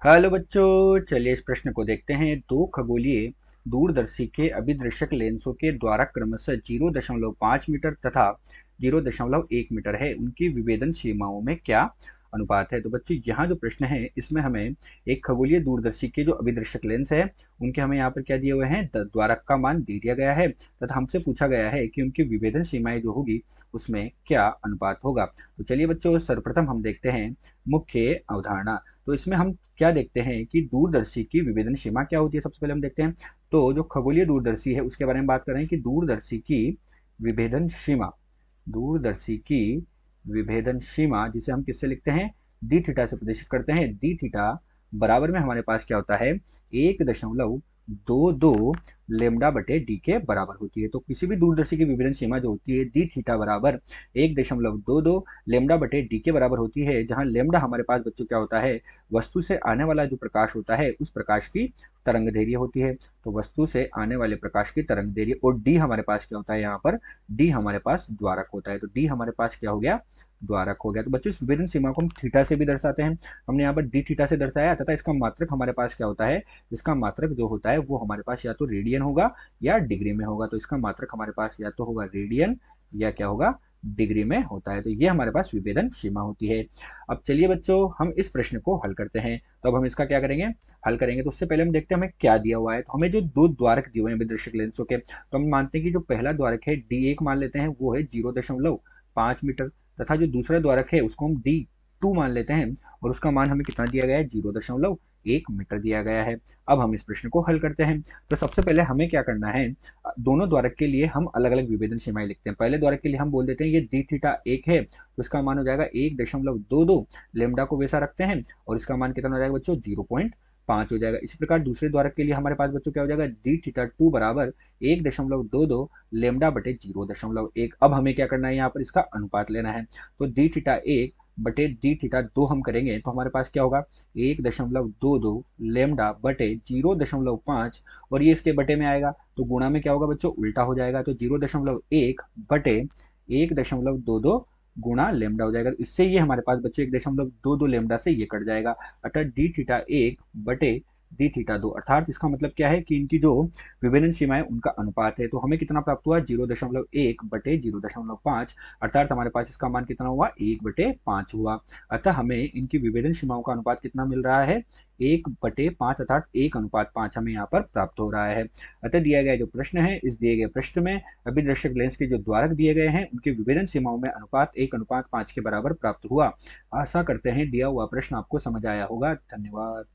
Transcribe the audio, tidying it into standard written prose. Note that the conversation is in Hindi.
हेलो बच्चों, चलिए इस प्रश्न को देखते हैं। दो खगोलीय दूरदर्शी के अभिदृश्यक लेंसों के द्वारा क्रमशः 0.5 मीटर तथा 0.1 मीटर है, उनकी विभेदन सीमाओं में क्या अनुपात है। तो बच्चों, यहाँ जो प्रश्न है इसमें हमें एक खगोलीय दूरदर्शी के जो अभिदृश्यक लेंस है उनके हमें यहाँ पर क्या दिए हुए हैं, द्वारक का मान दे दिया गया है तथा हमसे पूछा गया है कि उनकी विभेदन सीमाएं जो होगी उसमें क्या अनुपात होगा। तो चलिए बच्चों, सर्वप्रथम हम देखते हैं मुख्य अवधारणा। तो इसमें हम क्या देखते हैं कि दूरदर्शी की विभेदन सीमा क्या होती है। सबसे पहले हम देखते हैं तो जो खगोलीय दूरदर्शी है उसके बारे में बात कर रहे हैं कि दूरदर्शी की विभेदन सीमा, दूरदर्शी की विभेदन सीमा जिसे हम किससे लिखते हैं, डी थीटा से प्रदर्शित करते हैं। डी थीटा बराबर में हमारे पास क्या होता है, 1.22 लेमडा बटे डी के बराबर होती है। तो किसी भी दूरदर्शी की विभेदन सीमा जो होती है डी थीटा बराबर 1.22 लेमडा बटे डी के बराबर होती है, जहां लेमडा हमारे पास बच्चों क्या होता है, वस्तु से आने वाला जो प्रकाश होता है उस प्रकाश की तरंग दैर्घ्य होती है। तो वस्तु से आने वाले प्रकाश की तरंग दैर्घ्य, और डी हमारे पास क्या होता है, यहाँ पर डी हमारे पास द्वारक होता है। तो डी हमारे पास क्या हो गया, द्वारक हो गया। तो बच्चों, इस विभेदन सीमा को हम थीटा से भी दर्शाते हैं। हमने यहाँ पर डी थीटा से दर्शाया तथा इसका मात्रक हमारे पास क्या होता है, इसका मात्रक जो होता है वो हमारे पास या तो रेडियन होगा या डिग्री में होगा। तो इसका मात्रक हमारे पास या तो होगा रेडियन या क्या होगा, डिग्री में होता है। तो ये हमारे पास विभेदन सीमा होती है। अब चलिए बच्चों, हम इस प्रश्न को हल करते हैं। तो अब हम इसका क्या करेंगे, हल करेंगे। तो उससे पहले हम देखते हैं हमें क्या दिया हुआ है। तो हमें जो दो द्वारक दिए हुए हैं विदर्शक लेंसों के, तो हम मानते हैं कि जो पहला द्वारक है D1 मान लेते हैं, वो है 0.5 मीटर, तथा जो दूसरा द्वारक है उसको हम D2 मान लेते हैं और उसका मान हमें कितना दिया गया है, 0.1 मीटर दिया गया है। अब हम इस प्रश्न को हल करते हैं। तो सबसे पहले हमें क्या करना है, दोनों द्वारक के लिए हम अलग अलग विभेदन सीमाएं लिखते हैं। पहले द्वारक के लिए हम बोल देते हैं ये डी थीटा 1 है, तो इसका मान हो जाएगा 1.22, लेमडा को वैसा रखते हैं और इसका मान कितना हो जाएगा बच्चों, 0.5 हो जाएगा। इसी प्रकार दूसरे द्वारक के लिए हमारे पास बच्चों क्या हो जाएगा, डी थीटा 2 बराबर 1.22 लेमडा बटे 0.1। अब हमें क्या करना है, यहाँ पर इसका अनुपात लेना है। तो डी थीटा 1 बटे डी थीटा 2 हम करेंगे तो हमारे पास क्या होगा, 1.22 लेमडा बटे 0.5, और ये इसके बटे में आएगा तो गुणा में क्या होगा बच्चों, उल्टा हो जाएगा। तो 0.1 बटे 1.22 गुणा लेमडा हो जाएगा। इससे ये हमारे पास बच्चों 1.22 लेमडा से ये कट जाएगा, अर्थात डी थीटा 1 बटे डी थीटा 2। अर्थात इसका मतलब क्या है कि इनकी जो विभेदन सीमा है उनका अनुपात है। तो हमें कितना प्राप्त हुआ, 0.1 बटे 0.5, अर्थात हमारे पास इसका मान कितना हुआ, 1/5 हुआ। अतः हमें इनकी विभेदन सीमाओं का अनुपात कितना मिल रहा है, 1/5, अर्थात 1:5 हमें यहाँ पर प्राप्त हो रहा है। अतः दिया गया जो प्रश्न है, इस दिए गए प्रश्न में अभिदर्शक लेंस के जो द्वारक दिए गए हैं उनके विभेदन सीमाओं में अनुपात 1:5 के बराबर प्राप्त हुआ। आशा करते हैं दिया हुआ प्रश्न आपको समझ आया होगा। धन्यवाद।